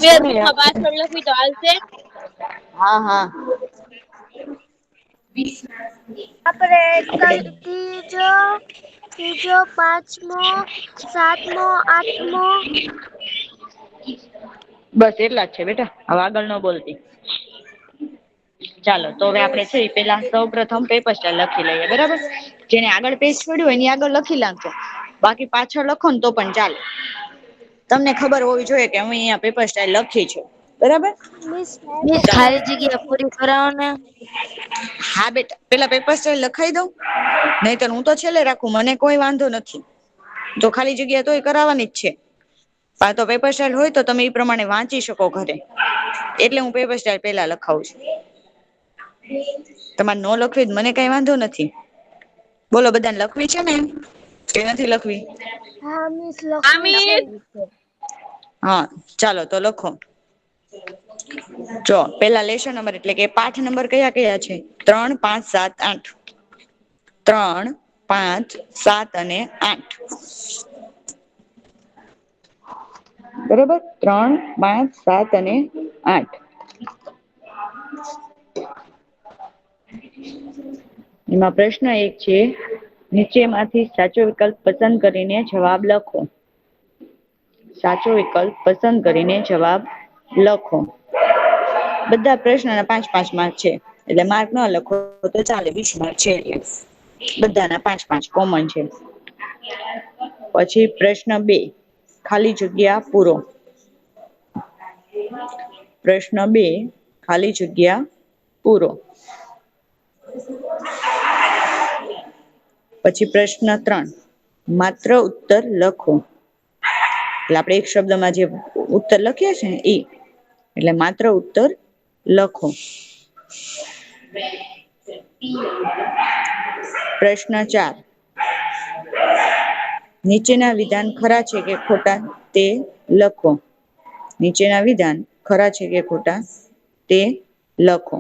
બે બુકમાં પાછળ લખવી તો હાલશે? હા હા. આપડે આપડે ત્રીજો, પાંચમો, સાતમો, આઠમો. બસ એટલા જ છે બેટા, હવે આગળ ન બોલતી. ચાલો તો હવે આપડે છે પેલા સૌ પ્રથમ પેપર સ્ટાઇલ લખી લઈએ બરાબર. જેને આગળ પેજ છોડ્યું હોય એની આગળ લખી નાખજો, બાકી પાછળ લખો ને તો પણ ચાલે. તમને ખબર હોવી જોઈએ કે હું અહીંયા પેપર સ્ટાઇલ લખી છે બરાબર. મિસ ખાલી જગ્યા પૂરી કરાવો ને. હા બેટા પેલા પેપર સ્ટાઇલ લખાઈ દઉં, નહીતર હું તો છેલ્લે રાખું મને કોઈ વાંધો નથી. તો ખાલી જગ્યા તોય કરાવવાની જ છે. હા તો પેપર સ્ટાઇલ હોય તો તમે એ પ્રમાણે વાંચી શકો ઘરે. એટલે હું પેપર સ્ટાઇલ પેલા લખાવું છું. તમારે ન લખવી મને કઈ વાંધો નથી. બોલો બધાને લખવી છે ને કે નથી લખવી? હા મિસ લખવી છે. હા ચાલો તો લખો. જો પેલા લેશન નંબર એટલે કે પાઠ નંબર કયા કયા છે? 3, 5, 7, 8. 3, 5, 7 અને 8. બરોબર 3, 5, 7 અને 8. એમાં પ્રશ્ન એક છે. નીચેમાંથી સાચો વિકલ્પ પસંદ કરીને જવાબ લખો. સાચો વિકલ્પ પસંદ કરીને જવાબ લખો. બધા પ્રશ્નોના 5-5 માર્ક છે. એટલે માર્ક ન લખો તો ચાલે 20 માર્ક છે એટલે. બધાના 5-5 કોમન છે. પછી પ્રશ્ન 2 ખાલી જગ્યા પૂરો. પ્રશ્ન 2 ખાલી જગ્યા પૂરો. પછી પ્રશ્ન 3 માત્ર ઉત્તર લખો. એટલે આપણે એક શબ્દમાં જે ઉત્તર લખીએ છે ને એ. એટલે માત્ર ઉત્તર લખો. પ્રશ્ન 4 નીચેના વિધાન ખરા છે કે ખોટા તે લખો. નીચેના વિધાન ખરા છે કે ખોટા તે લખો.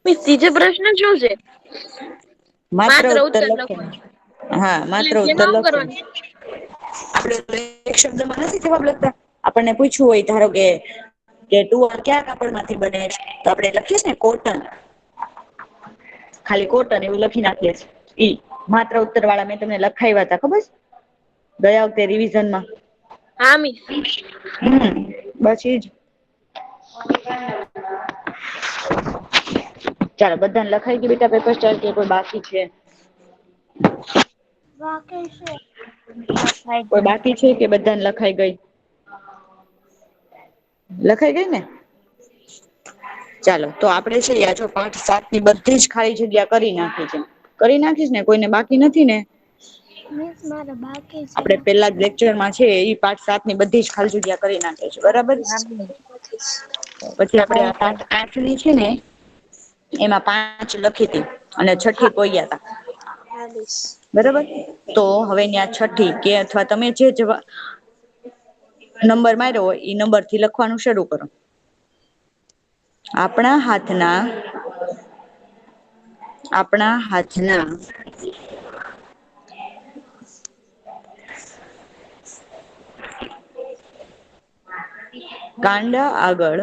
ત્રીજો પ્રશ્ન શું છે? માત્ર ઉત્તર લખો. હા માત્ર એટલે ઉત્તર જેમાં હું લખો. કરવાનું આપડે એક શબ્દમાં નથી જવાબ લખતા આપણને પૂછવું હોય ધારો કે ટુવાલ ક્યાં કાપડમાંથી બને છે તો આપડે લખીએ ને કોટન. ખાલી કોટન એવું લખી નાખીએ ઈ માત્ર ઉત્તર વાળા મેં તમને લખાવ્યા હતા ખબર છે? ગયા વખતે રિવિઝનમાં. હા મિસ. બસ ઈ જ. ચાલો બધાને લખાઈ ગયું બેટા પેપર સ્ટાઇલ કે કોઈ બાકી છે? બાકી છે. કોઈ બાકી છે કે બધાને લખાઈ ગઈ? લખાઈ ગઈ ને? ચાલો તો આપડે છે જો પાઠ 7 ની બધી જ ખાલી જગ્યા કરી નાખી છે. કરી નાખીશ ને કોઈને બાકી નથી ને? મિસ મારે બાકી છે. આપડે પેલા જ લેક્ચરમાં છે ઈ પાઠ 7 ની બધી જ ખાલી જગ્યા કરી નાખી છે બરાબર. પછી આપડે આ પાઠ 8 ની છે ને એમાં 5 લખી હતી અને હા 6ઠ્ઠી પોયગા હતા. હા મિસ. બરાબર તો હવે ન્યા 6ઠ્ઠી કે અથવા તમે જે નંબર માર્યો હોય ઈ નંબર થી લખવાનું શરૂ કરો. આપણા હાથના કાંડા આગળ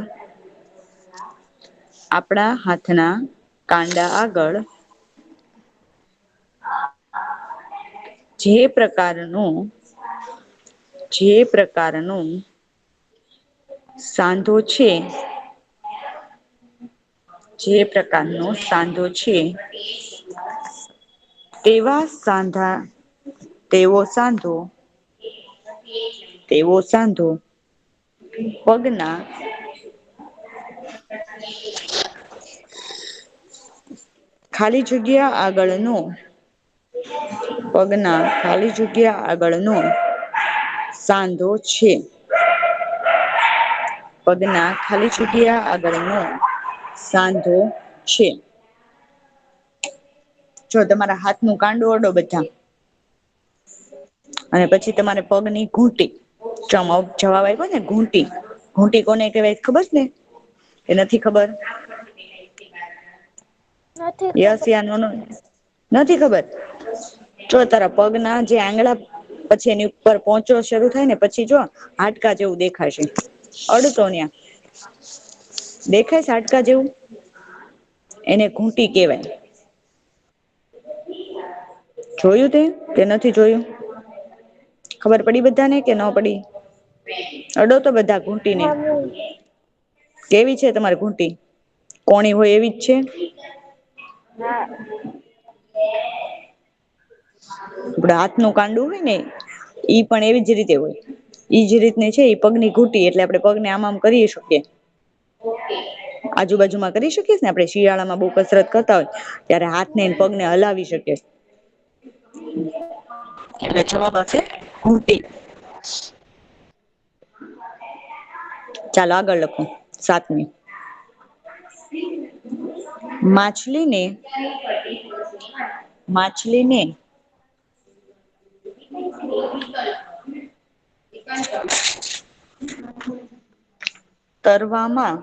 આપણા હાથના કાંડા આગળ જે પ્રકારનું સાંધો છે. જે પ્રકારનો સાંધો છે. તેવો સાંધો પગના ખાલી જગ્યા આગળનો પગના ખાલી જગ્યા આગળનો સાંધો છે. પગના ખાલી જગ્યા આગળનો સાંધો છે. જો તમારા હાથ નું કાંડું અડો બધા અને પછી તમારે પગની ઘૂંટી જવાબ આપ્યો ને ઘૂંટી ઘૂંટી કોને કહેવાય ખબર છે ને કે નથી ખબર? નથી યસ ખબર. યા નો નથી ખબર? જો તારા પગના જે આંગળા પછી એની ઉપર પહોંચો શરૂ થાય ને પછી જો હાડકા જેવું દેખાશે અડતો ન્યા દેખાય છે હાડકા જેવું એને ઘૂંટી કેવાય. જોયું તે નથી જોયું ખબર પડી બધાને કે ન પડી અડો તો બધા ઘૂંટીને હા મિસ. કેવી છે તમારી ઘૂંટી કોણી હોય એવી જ છે. હા. આપડે હાથ નું કાંડું હોય ને ઈ પણ એવી જ રીતે હોય ઈજ રીતની છે પગની ઘૂંટી એટલે આપણે પગને આમ આમ કરી શકીએ આજુબાજુમાં કરી શકીએ ને આપણે શિયાળામાં બહુ કસરત કરતા હોય ત્યારે હાથને પગને હલાવી શકીએ. એટલે જવાબ આવશે ઘૂંટી. ચાલો આગળ લખો સાતમી માછલીને તરવામાં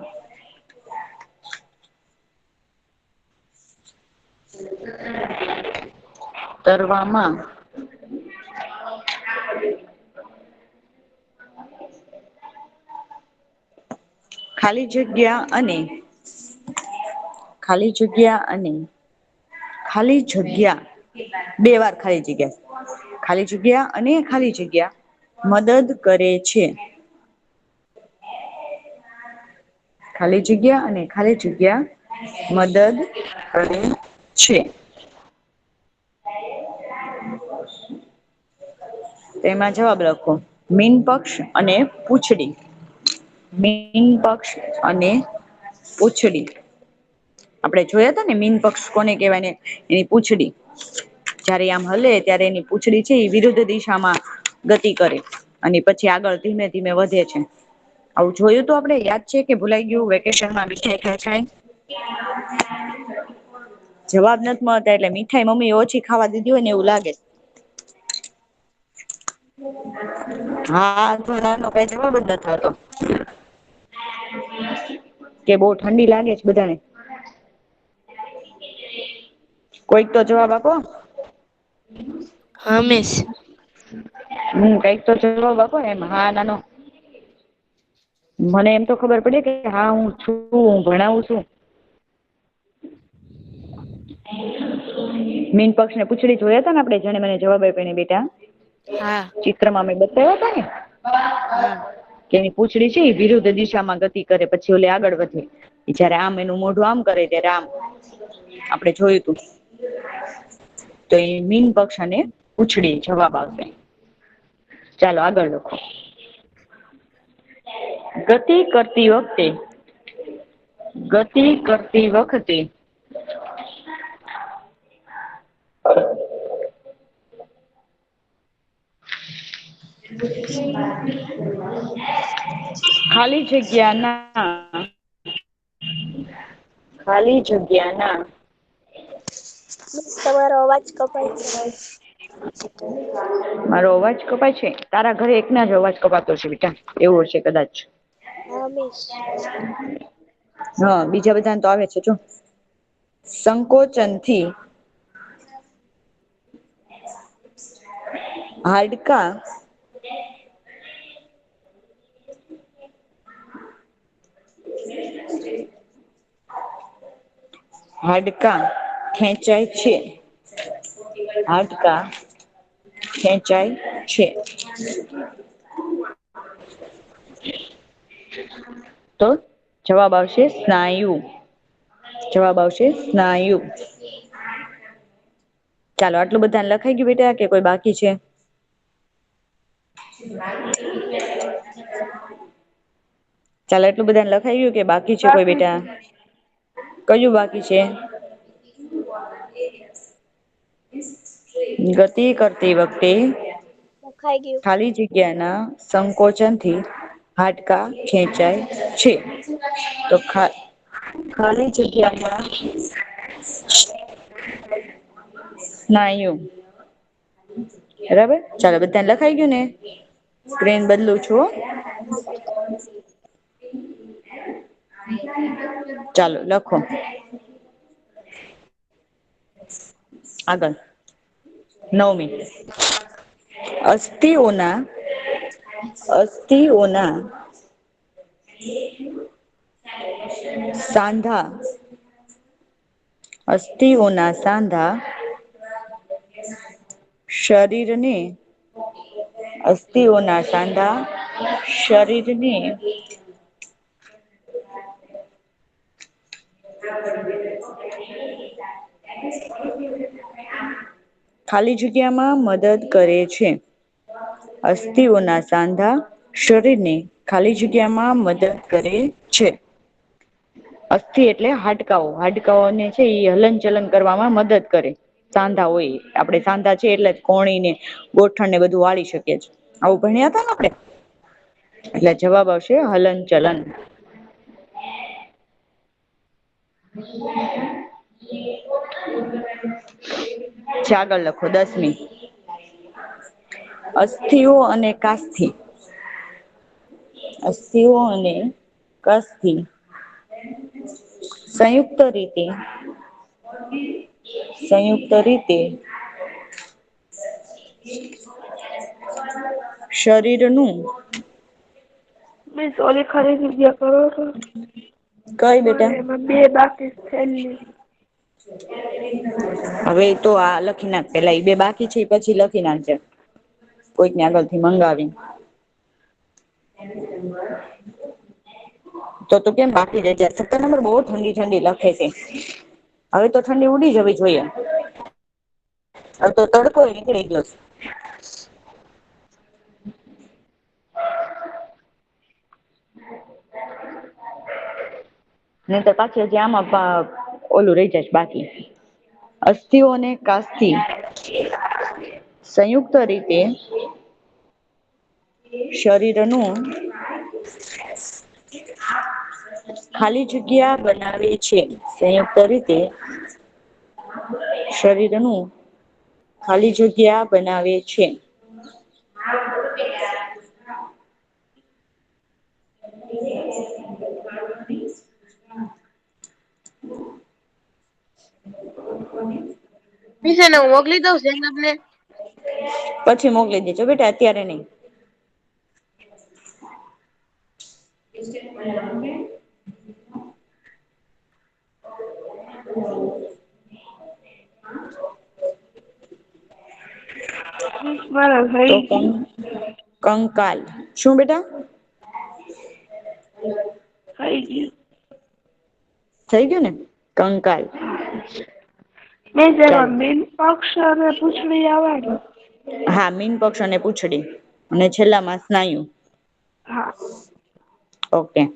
તરવામાં ખાલી જગ્યા અને ખાલી જગ્યા અને ખાલી જગ્યા બે વાર ખાલી જગ્યા ખાલી જગ્યા અને ખાલી જગ્યા મદદ કરે છે. ખાલી જગ્યા અને ખાલી જગ્યા મદદ કરે છે. તેમાં જવાબ લખો મીન પક્ષ અને પૂંછડી મીન પક્ષ અને પૂંછડી આપણે જોયા હતા ને મીન પક્ષ કોને કહેવાય ને એની પૂંછડી જયારે આમ હલે ત્યારે એની પૂંછડી છે એ વિરુદ્ધ દિશામાં ગતિ કરે અને પછી આગળ ધીમે ધીમે વધે છે આવું જોયું તો આપડે યાદ છે કે ભૂલાઈ ગયું વેકેશનમાં મીઠાઈ ખેંચાય જવાબ નથી મળતા એટલે મીઠાઈ મમ્મી ઓછી ખાવા દીધી હોય ને એવું લાગે. હા તો નાનો કઈ જવાબ જ નથી આવતો કે બહુ ઠંડી લાગે છે બધાને કોઈક તો જવાબ આપો. હા મિસ. કઈક તો જવાબ આપો ને એમ હા નાનો મને એમ તો ખબર પડી કે હા હું છું હું ભણાવું છું. મીન પક્ષ ને પૂંછડી જોયા હતા ને આપડે જેને મને જવાબ આપ્યો ને બેટા હા ચિત્રમાં અમે બતાવ્યા હતા ને હા કે એની પૂંછડી છે વિરુદ્ધ દિશામાં ગતિ કરે પછી ઓલે આગળ વધે જયારે આમ એનું મોઢું આમ કરે ત્યારે આમ આપડે જોયું તું તો એ મીન પક્ષ અને પૂંછડી જવાબ આવશે. ચાલો આગળ લખો ગતિ કરતી વખતે ખાલી જગ્યા ના મિસ તમારો અવાજ કપાય છે. મારો અવાજ કપાય છે તારા ઘરે એક ના જ અવાજ કપાતો છે બેટા એવું હશે કદાચ. હા મિસ. હા બીજા બધાને તો આવે છે જો સંકોચનથી હાડકા હાડકા ખેંચાય છે. હાડકા ખેંચાય છે. તો જવાબ આવશે સ્નાયુ જવાબ આવશે સ્નાયુ. ચાલો આટલું બધાને લખાઈ ગયું બેટા કે કોઈ બાકી છે. ચાલ એટલું બધાને લખાઈ ગયું કે બાકી છે કોઈ બેટા કયું બાકી છે. ગતિ કરતી વખતે લખાઈ ગયું. ખાલી જગ્યા ના સંકોચન થી હાડકા ખેંચાય છે તો ખાલી જગ્યામાં સ્નાયુ બરાબર ચાલો બધાને લખાઈ ગયું ને સ્ક્રીન બદલું છું. ચાલો લખો આગળ 9મી અસ્થિઓના સાંધા શરીરને અસ્થિઓના સાંધા શરીરને ખાલી જગ્યામાં મદદ કરે છે. અસ્થિઓના સાંધા શરીરને ખાલી જગ્યામાં મદદ કરે છે. અસ્થિ એટલે હાડકાઓને છે એ હલન ચલન કરવામાં મદદ કરે. સાંધા હોય આપડે સાંધા છે એટલે કોણીને ગોઠણ ને બધું વાળી શકીએ છીએ. આવું ભણ્યા હતા ને આપડે એટલે જવાબ આવશે હલન ચલન. આગળ લખો 10મી અસ્થિઓ અને કાસ્થિ સંયુક્ત રીતે શરીરનું મિસ ઓલી ખરીદી ગયા કરો છો કઈ પણ બેટા એમાં 2 બાકી છેલ્લી હવે તો આ લખી નાખ પેલા એ 2 બાકી છે પછી લખી નાખજે કોઈકને આગળથી મંગાવી તો કેમ બાકી રહી જાય 17 નંબર બહુ ઠંડી લખે છે. હવે તો ઠંડી ઉડી જવી જોઈએ. હવે તો તડકો નીકળી ગયો છે. નહી તો પાછી હજી આમાં ઓલું રહી જાય બાકી અસ્થિઓ અને કાસ્થિ સંયુક્ત રીતે શરીરનું ખાલી જગ્યા બનાવે છે સંયુક્ત રીતે શરીરનું ખાલી જગ્યા બનાવે છે. મિસ એને હું મોકલી દઉં જૈનબને પછી મોકલી દેજો બેટા અત્યારે નહી. મિસ મારા તો થઈ ગયું કંકાલ શું બેટા થઈ ગયું થઈ ગયું ને કંકાલ મિસ ચાલો એમાં મીન પક્ષ અને પૂંછડી આવે ને હા મીન પક્ષ અને પૂંછડી અને છેલ્લામાં સ્નાયુ હા ઓકે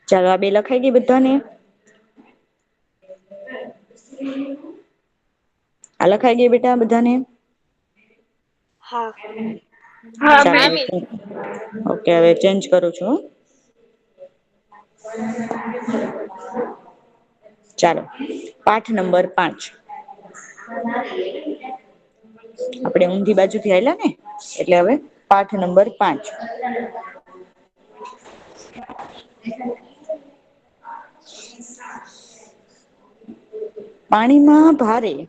ચાલો આ 2 લખાઈ ગઈ બધાને આ લખાઈ ગઈ બેટા બધાને હા હા ચાલો મિસ ઓકે હવે ચેન્જ કરું છું. ચાલો પાઠ નંબર 5 આપણે ઊંધી બાજુથી હાલ્યા ને એટલે હવે પાઠ નંબર 5 પાણીમાં ભારે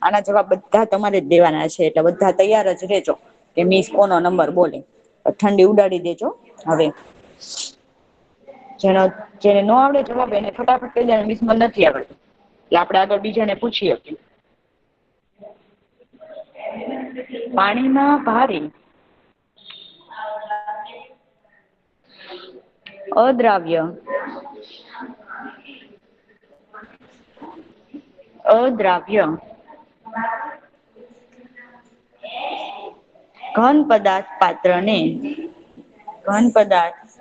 આના જવાબ બધા તમારે જ દેવાના છે એટલે બધા તૈયાર જ રેજો કે મિસ કોનો નંબર બોલે ઠંડી ઉડાડી દેજો હવે જેને ન આવડે જવાબ એને ફટાફટ કહી દેવાનું મિસ મને નથી આવડતું એટલે આપડે આગળ બીજાને પૂછી હકી પાણીમાં ભારે અદ્રાવ્ય ઘન પદાર્થ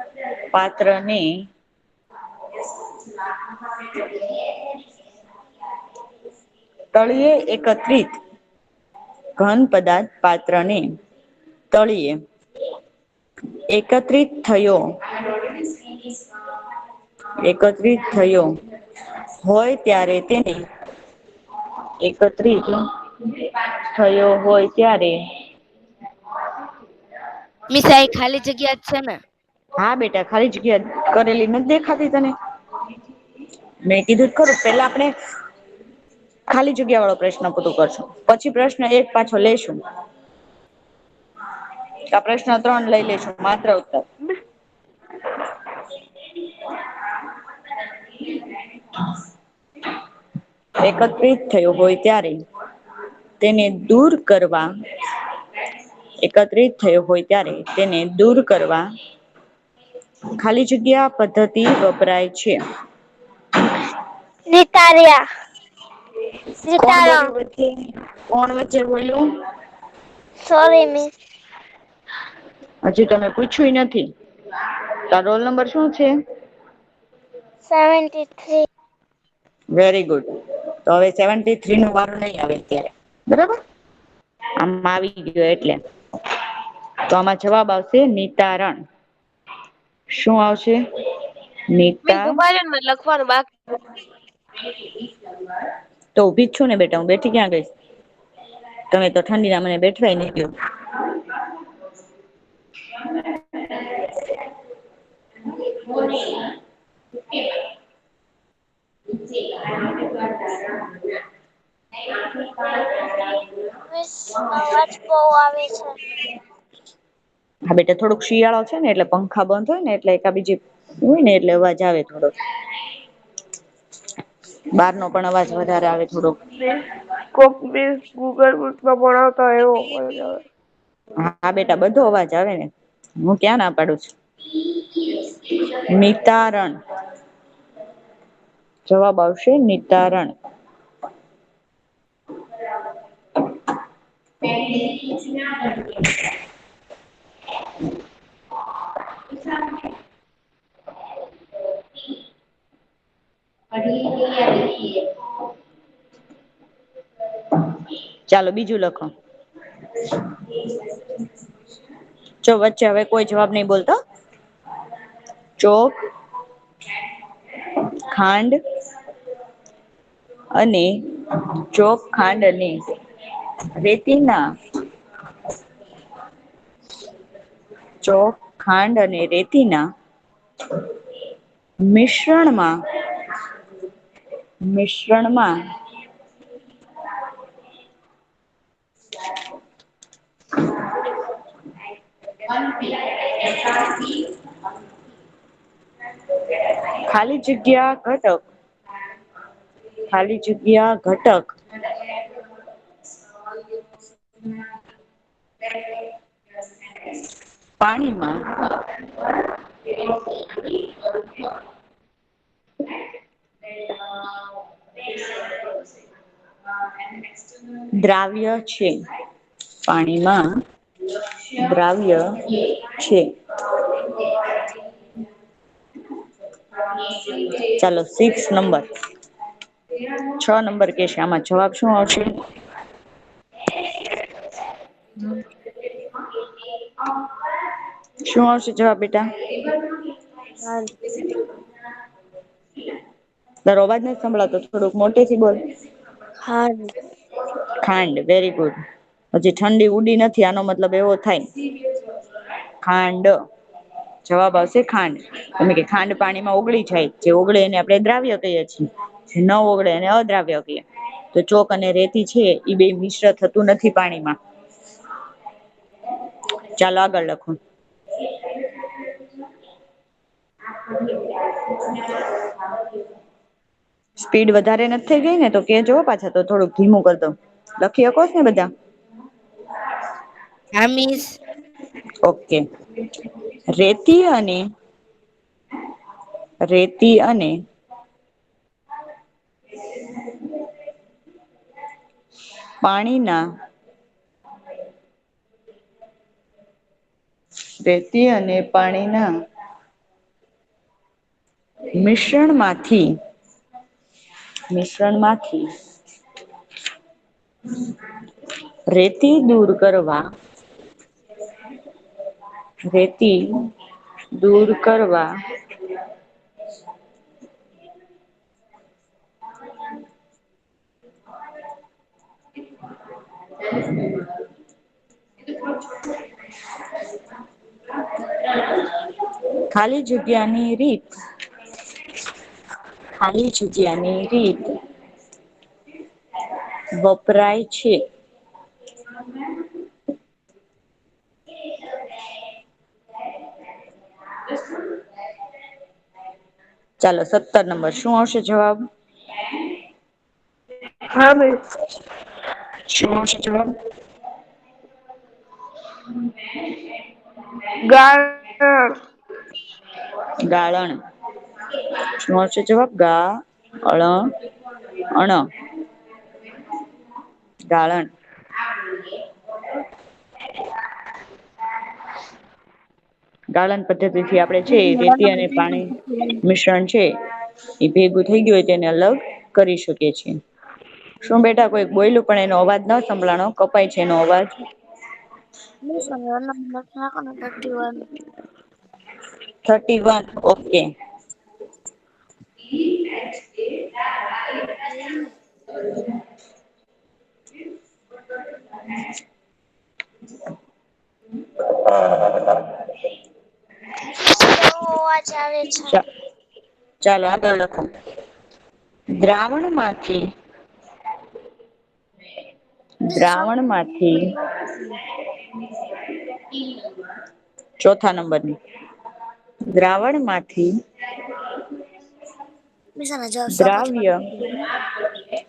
પાત્રને તળિયે એકત્રિત ઘન પદાર્થ પાત્રને તળિયે એકત્રિત થયો હોય ત્યારે તેને એકત્રિત થયો હોય ત્યારે મિસાઈ ખાલી જગ્યા જ છે ને. હા બેટા ખાલી જગ્યા કરેલી નથી દેખાતી તને. મેં કીધું ખરું પેલા આપણે ખાલી જગ્યા વાળો પ્રશ્ન પૂરું કરશું પછી પ્રશ્ન એક પાછો લેશું. આ પ્રશ્ન 3 લઈ લેશું માત્ર ઉત્તર. એકત્રિત થયો હોય ત્યારે તેને દૂર કરવા એકત્રિત થયો હોય ત્યારે તેને દૂર કરવા ખાલી જગ્યા પદ્ધતિ વપરાય છે. નીતાર્યા. કોણ બોલ્યું વચ્ચે કોણ વચ્ચે બોલ્યું. Sorry miss. હજી તમે પૂછ્યું નથી તારો રોલ નંબર શું છે. 73. વેરી ગુડ તો હવે 73 નો વારો નહી આવે અત્યારે બરાબર. આમાં આવી ગયો એટલે તો આમાં જવાબ આવશે નિતારણ. શું આવશે મિસ નીતા ઉભા રહ્યો ને મારે લખવાનું બાકી. તો ઊભી જ છું ને બેટા હું બેઠી ક્યાં ગઈ. તમે તો ઠંડીના મને બેઠવાય નહી દયો. મિસ અવાજ બહુ આવે છે. હા બેટા થોડુંક શિયાળો છે ને એટલે પંખા બંધ હોય ને એટલે એકા બીજી હોય ને એટલે અવાજ આવે થોડોક. બાર નો પણ અવાજ વધારે આવે થોડોક. મિસ કોક મિસ ગૂગલ મીટમાં ભણાવતા એવો અવાજ આવે. હા બેટા બધો અવાજ આવે ને હું ક્યાં ના પાડું છું. નિતારણ. જવાબ આવશે નિતારણ. ચાલો બીજું લખો. જો વચ્ચે હવે કોઈ જવાબ નહી બોલતો. ચોક ખાંડ અને ચોક ખાંડ અને રેતીના ચોક ખાંડ અને રેતીના મિશ્રણમાં ખાલી જગ્યા ઘટક ખાલી જગ્યા ઘટક પાણીમાં દ્રાવ્ય છે. પાણીમાં દ્રાવ્ય છે. ચાલો 6 નંબર 6 નંબર કે છે આમાં જવાબ શું આવશે? શું આવશે જવાબ બેટા? હા. તારો અવાજ નથી સંભળાતો થોડુંક મોટેથી બોલ. ખાંડ. ખાંડ વેરી ગુડ. હજી ઠંડી ઉડી નથી આનો મતલબ એવો થાય. ખાંડ. જવાબ આવશે ખાંડ. તમે કે ખાંડ પાણીમાં ઓગળી જાય જે ઓગળે એને આપણે દ્રાવ્ય કહીએ છીએ. ન ઓગળે એને અદ્રાવ્ય કીએ. તો ચોક અને રેતી છે એ બે મિશ્ર થતું નથી પાણીમાં. ચાલો આગળ લખો. સ્પીડ વધારે નથી થઈ ગઈ ને તો કેજો પાછા તો થોડુંક ધીમું કરી દઉં. લખી હકો ને બધા? હા મિસ. ઓકે રેતી અને પાણીના રેતી અને પાણીના મિશ્રણમાંથી રેતી દૂર કરવા ખાલી જગ્યાની રીત. ખાલી જગ્યાની રીત વપરાય છે. ચાલો 17 નંબર શું આવશે જવાબ? હા મિસ. શું આવશે જવાબ? ગાળણ. ગાળણ. શું આવશે જવાબ? ગાળણ. ગાળણ. ગાળન પદ્ધતિથી આપણે છે રેતી અને પાણી મિશ્રણ છે એ ભેગું થઈ ગયું હોય તેને અલગ કરી શકીએ છીએ. શું બેટા કોઈ બોયલું પણ એનો અવાજ ન સંભળાણો કપાય છે એનો અવાજ. મિસ હવે નંબર નાખો ને 31. 31 ઓકે. કેવો અવાજ આવે છે? ચાલો આગળ લખો. દ્રાવણમાંથી મિસ દ્રાવણમાંથી ચોથા નંબરની દ્રાવણમાંથી મિસ આના જવાબ દ્રાવ્ય સોપોથી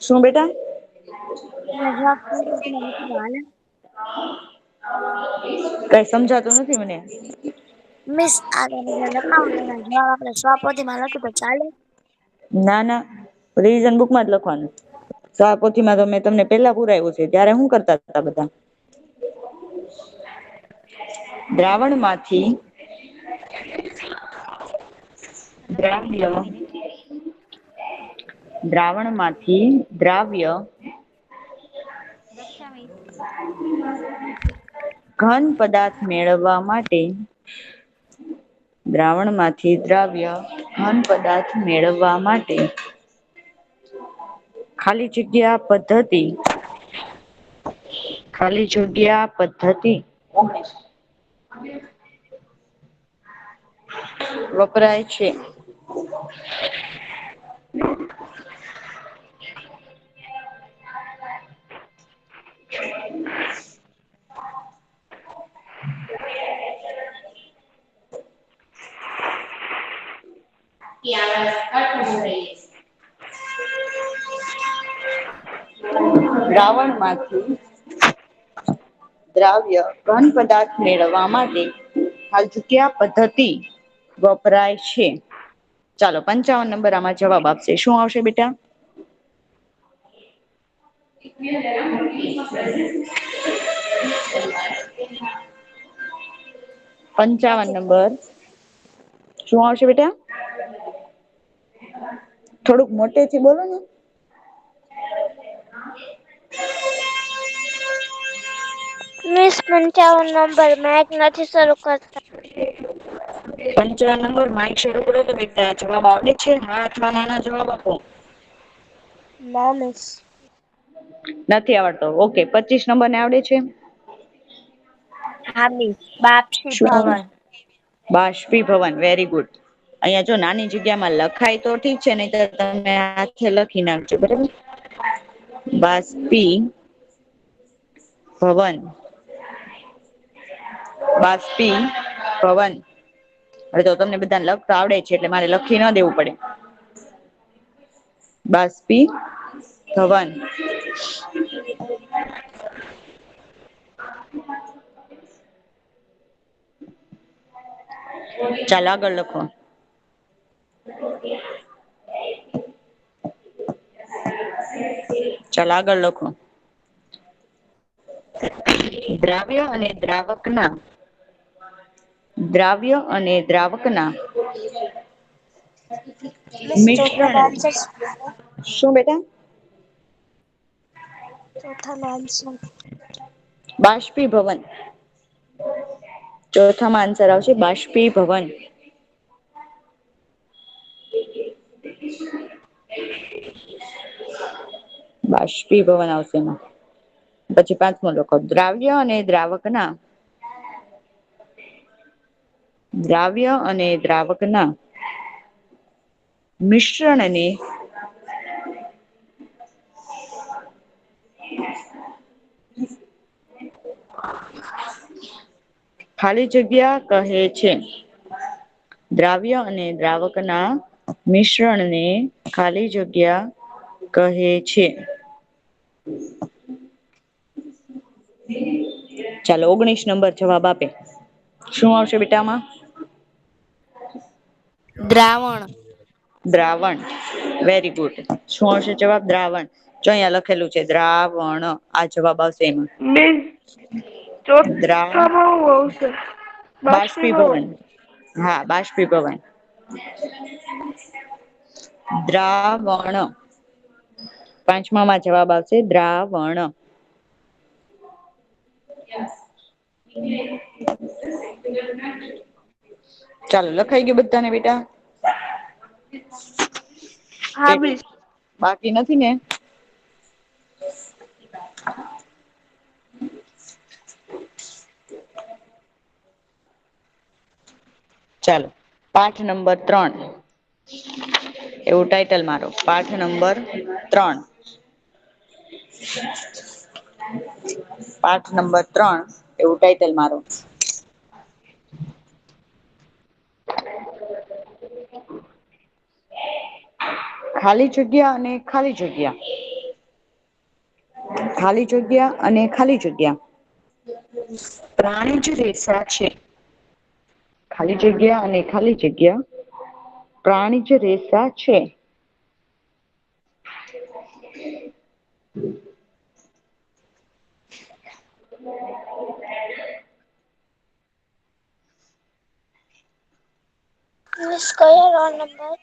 શું બેટા? જવાબ સોપોથી લખી દો હાલે. કઈ સમજાતું નથી મને. મિસ આ તમે જે લખાવો એના જવાબ આપણે સોપોથીમાં લખી તો ચાલે? ના ના રિવિઝન બુકમાં જ લખવાનું. સોપોથીમાં તો મેં તમને પેલા પુરાવ્યું છે ત્યારે શું કરતા હતા બધા? દ્રાવણમાંથી દ્રાવ્ય દ્રાવણમાંથી દ્રાવ્ય ઘન પદાર્થ મેળવવા માટે દ્રાવણમાંથી દ્રાવ્ય ઘન પદાર્થ મેળવવા માટે ખાલી જગ્યા પદ્ધતિ ખાલી જગ્યા પદ્ધતિ વપરાય છે. દ્રાવણમાંથી દ્રાવ્ય ઘન પદાર્થ મેળવવા માટે ખાલી જગ્યા પદ્ધતિ વપરાય છે. ચાલો 55 નંબર આમાં જવાબ આપશે શું આવશે બેટા? 55 નંબર શું આવશે બેટા? થોડુંક મોટેથી બોલો ને. મિસ 55 નંબર માઇક નથી શરૂ કરતા. 55 નંબર માઇક શરૂ કરો તો બેટા જવાબ આવડે છે હા અથવા ના ના જવાબ આપો. ના મિસ. નથી આવડતો ઓકે 25 નંબર ને આવડે છે? હા મિસ બાપસી શું ભવન. બાષ્પી ભવન વેરી ગુડ. અહિયાં જો નાની જગ્યામાં લખાય તો ઠીક છે નહી તો તમે હાથે લખી નાખજો બરાબર. બાષ્પી ભવન બાષ્પી ભવન. હવે તો તમને બધાને લખતા આવડે છે એટલે મારે લખી ના દેવું પડે. બાષ્પી ભવન. ચાલો આગળ લખો. ચાલ આગળ લખો. દ્રાવ્ય અને દ્રાવકના દ્રાવ્ય અને દ્રાવકના મિસ ચોથાનો મિશ્રણ આન્સર શું હતો? શું બેટા? ચોથાનો આન્સર. બાષ્પી ભવન. ચોથામાં આન્સર આવશે બાષ્પી ભવન. બાષ્પી ભવન આવશે એમાં. પછી 5મો લખો દ્રાવ્ય અને દ્રાવકના દ્રાવ્ય અને દ્રાવકના મિશ્રણને ખાલી જગ્યા કહે છે. દ્રાવ્ય અને દ્રાવકના મિશ્રણને ખાલી જગ્યા કહે છે. ચાલો 19 નંબર જવાબ આપે. શું આવશે બેટા આમાં? દ્રાવણ. દ્રાવણ. Very good. શું આવશે જવાબ? દ્રાવણ. જો અહીંયા લખેલું છે દ્રાવણ. આ જવાબ આવશે એમાં. મિસ ચોથામાં હું આવશે? બાષ્પીભવન. હા, બાષ્પીભવન. દ્રાવણ. પાંચમામાં જવાબ આવશે દ્રાવણ. ચાલો લખાઈ ગયું બધાને બેટા? હા મિસ. બાકી નથી ને? ચાલો પાઠ નંબર 3. એવું ટાઈટલ મારો. પાઠ નંબર 3. પાઠ નંબર 3 એવું ટાઈટલ મારો. ખાલી જગ્યા અને ખાલી જગ્યા. ખાલી જગ્યા અને ખાલી જગ્યા. પ્રાણી જ રેસા છે. ખાલી જગ્યા અને ખાલી જગ્યા. પ્રાણી જ રેસા છે. મિસ કયો રોલ નંબર?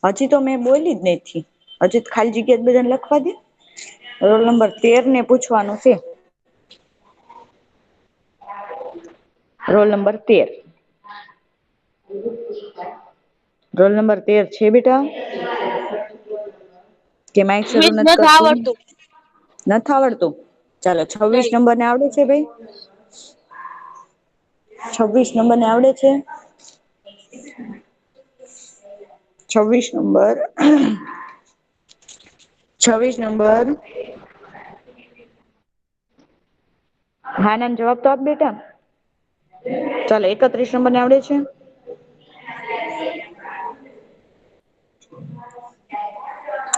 હજી તો મેં બોલી જ નથી. હજી તો ખાલી જગ્યા જ બધાને લખવા દે. રોલ નંબર 13 ને પૂછવાનું છે. Roll number 13. રોલ નંબર 13 છે બેટા? કે માઇક શરૂ મિસ નથી નથી કરતું? આવડતું. નથી આવડતું? ચાલો 26 નહીં. નંબર ને આવડે છે ભાઈ? 26 નંબર ને આવડે છે? 26 નંબર. 26 નંબર. હા ના જવાબ તો આપ બેટા. ચાલો 31 નંબર ને આવડે છે?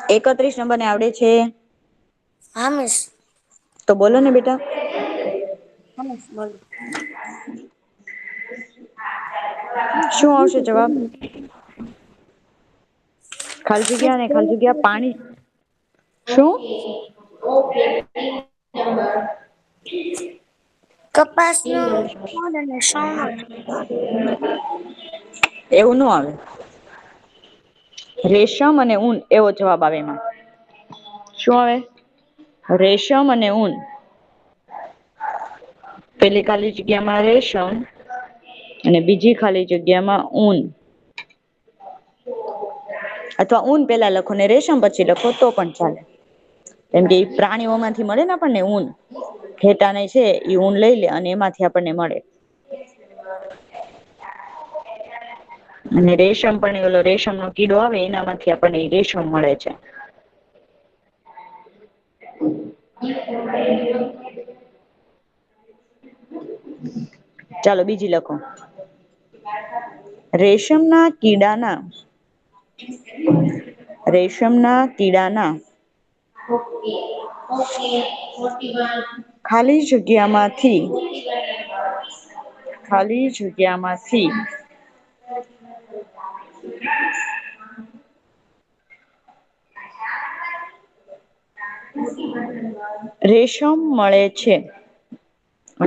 31 નંબર ને આવડે છે? હા મિસ. તો બોલો ને બેટા. હા મિસ બોલો. શું આવશે જવાબ? ખાલી મિસ જગ્યા ને ખાલી જગ્યા પાણી. શું? કપાસનું છોડ અને શણનો છોડ. એવું ન આવે. રેશમ અને ઊન એવો જવાબ આવે એમાં. શું આવે? રેશમ અને ઊન. પેલી ખાલી જગ્યામાં રેશમ અને બીજી ખાલી જગ્યામાં ઊન. અથવા ઊન પેલા લખો ને રેશમ પછી લખો તો પણ ચાલે. કેમ કે એ પ્રાણીઓમાંથી મળે ને આપણને ઊન. ઘેટાને છે એ ઊન લઈ લે અને એમાંથી આપણને મળે. અને રેશમ પણ ઓલો રેશમ નો કીડો આવે એનામાંથી આપણને રેશમ મળે છે. ચાલો બીજી લખો. રેશમના કીડાના રેશમના કીડાના ખાલી જગ્યામાંથી ખાલી જગ્યામાંથી રેશમ મળે છે.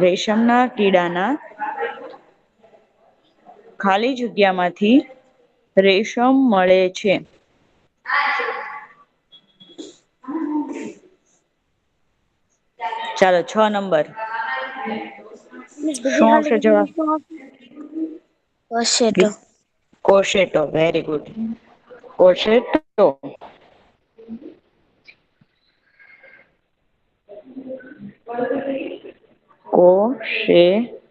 રેશમના કીડાના ખાલી જગ્યામાંથી રેશમ મળે છે. ચાલો 6 નંબર. મિસ બીજી શું ખાલી આવશે જવાબ? જગ્યામાં શું આવશે? કોશેટો. કોશેટો વેરી ગુડ. કોશેટો. કોશેટો.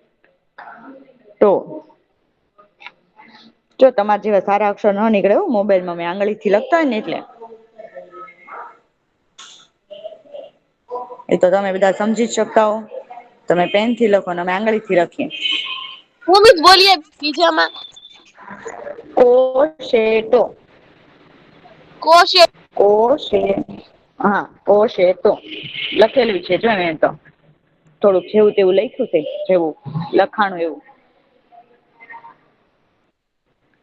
જો તમારા જેવા સારા અક્ષર ન નીકળે મોબાઈલમાં મેં આંગળીથી લખતા હોય ને એટલે એ તો તમે બધા સમજી જ શકતા હો. તમે પેન થી લખો ને અમે આંગળી થી લખીએ. હું મિસ બોલીએ બીજામાં કોશેટો. કોશે કોશે હા કોશેટો લખેલું છે જો મેં તો થોડુંક જેવું તેવું લખ્યું છે જેવું લખાણું એવું.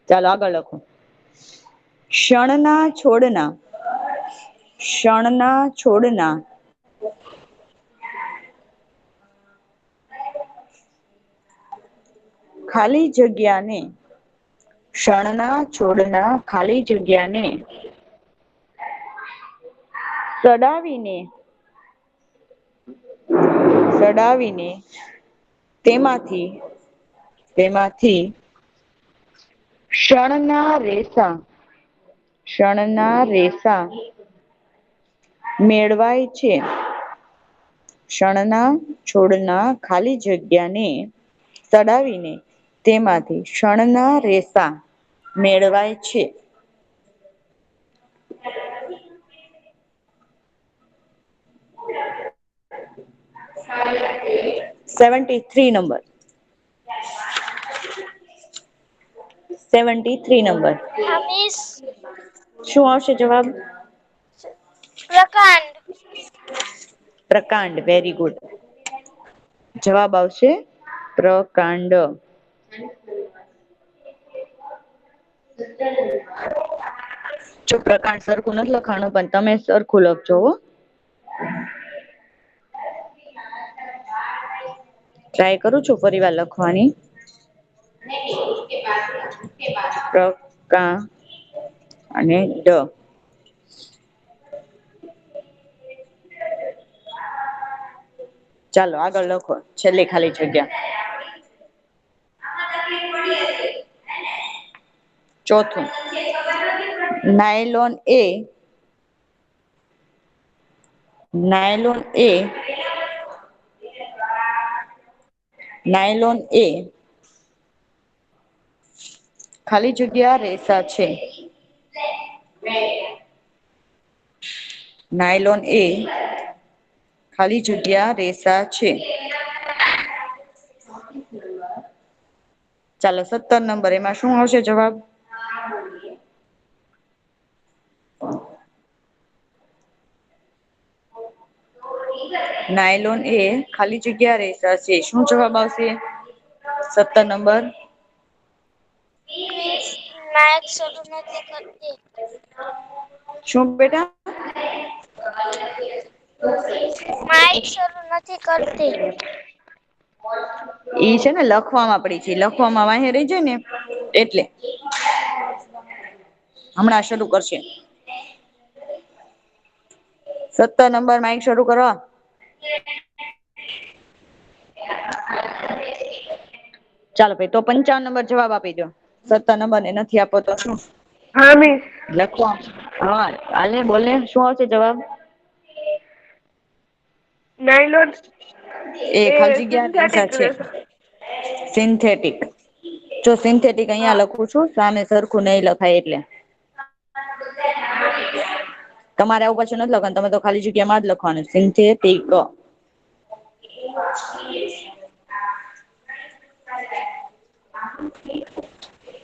ચાલો આગળ લખો. ક્ષણના છોડના ક્ષણના છોડના ખાલી જગ્યાને ક્ષણના છોડના ખાલી જગ્યાને સડાવીને તેમાંથી ક્ષણના રેસા મેળવાય છે. ક્ષણના છોડના ખાલી જગ્યાને સડાવીને તેમાંથી ક્ષણના રેસા મેળવાય છે. 73 નંબર 73 નંબર હા મિસ શું આવશે જવાબ? પ્રકાંડ. પ્રકાંડ વેરી ગુડ. જવાબ આવશે પ્રકાંડ. જો પ્રકાંડ સરખું નથી લખાણું પણ તમે સરખું લખજો હો. ટ્રાય કરું છું ફરી વાર લખવાની. પ્રકા અને ડ ચાલો આગળ લખો છેલ્લી ખાલી જગ્યા. ચોથું નાયલોન એ ખાલી જગ્યા રેસા છે. નાયલોન એ ખાલી જગ્યા રેસા છે. ચાલો 17 નંબર એમાં શું આવશે જવાબ? નાયલોન એ ખાલી જગ્યા રેસા છે. શું જવાબ આવશે? 17 નંબર મિસ નાયક શરૂ નથી કરતી. શું બેટા? માઇક શરૂ નથી કરતી. ઈ છે ને લખવામાં પડી છે લખવામાં વાહે રહી જાય ને એટલે હમણાં શરૂ કરશે. 17 નંબર માઈક શરૂ કરો. ચાલો ભાઈ તો 55 નંબર જવાબ આપી દો. 17 નંબર ને નથી આપો તો શું? હા મિસ લખવા હા હાલને બોલને શું આવશે જવાબ? નાયલોન એ ખાલી જગ્યા રેસા સિન્થેટિક છે. સિન્થેટિક જો સિન્થેટિક હા અહિયાં લખું છું સામે સરખું નહી લખાય એટલે. તમારે આવું પછી નથી લખવાનું તમે તો ખાલી જગ્યામાં જ લખવાનું સિન્થેટિક.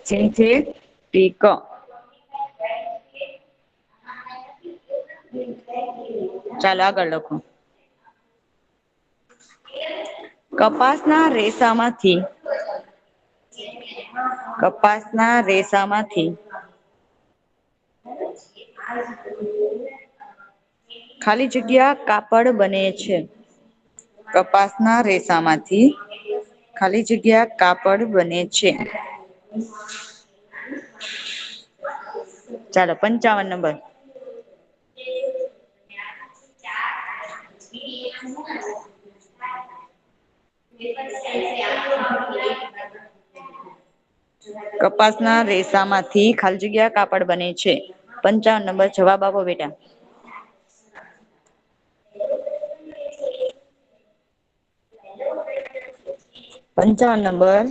સિન્થેટિક ચાલો આગળ લખો. કપાસના રેસામાંથી ખાલી જગ્યા કાપડ બને છે. કપાસના રેસામાંથી ખાલી જગ્યા કાપડ બને છે. ચાલો 55 નંબર કપાસના રેસામાંથી ખાલી જગ્યા કાપડ બને છે. 55 નંબર જવાબ આપો બેટા. 55 નંબર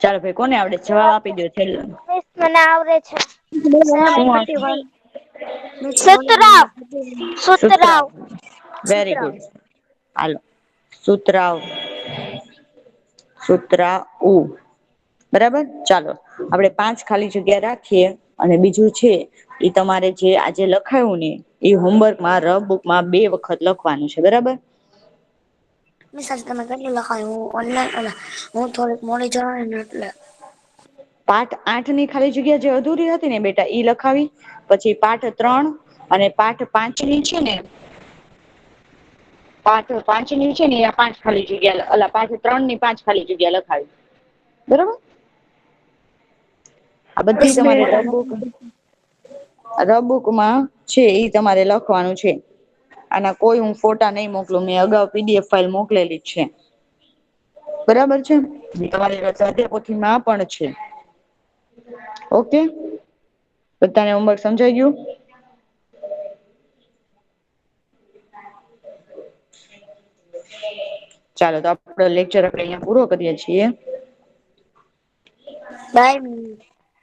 ચાલો ભાઈ, કોને આવડે છે? જવાબ આપી દો છેલ્લો. મિસ મને આવડે છે. શું આવડે? સુતરાવ. સુતરાઉ. સુતરાવ. Very good. હાલો, સુતરાઉ. સુતરાઉ. બરાબર. ચાલો, આપણે 5 ખાલી જગ્યા રાખીએ અને બીજું છે એ તમારે જે આજે લખાયું ને એ હોમવર્કમાં રફ બુકમાં 2 વખત લખવાનું છે. બરાબર. મિસ આજે તમે કેટલું લખાયું? હું ઓનલાઈન હું થોડીક મોડી જવાની ને એટલે. પાઠ 8 ની ખાલી જગ્યા જે અધૂરી હતી ને બેટા ઈ લખાવી. પછી પાઠ 3 અને પાઠ 5 ની છે ને પાઠ 5 ની છે ને આ 5 ખાલી જગ્યા અલા પાઠ 3 ની 5 ખાલી જગ્યા લખાવી. બરોબર. આ બધી બસ બે તમારે રફબુકમાં છે એ તમારે લખવાનું છે. આના કોઈ હું ફોટા નહીં મોકલું, મેં અગાઉ PDF ફાઇલ મોકલેલી જ છે. બરાબર છે. તમારી સ્વાધ્યાયપોથીમાં પણ છે. ઓકે. બધાને હોમવર્ક સમજાઈ ગયું? ચાલો, તો આપડો લેક્ચર આપણે અહીંયા પૂરો કરીએ છીએ. બાય.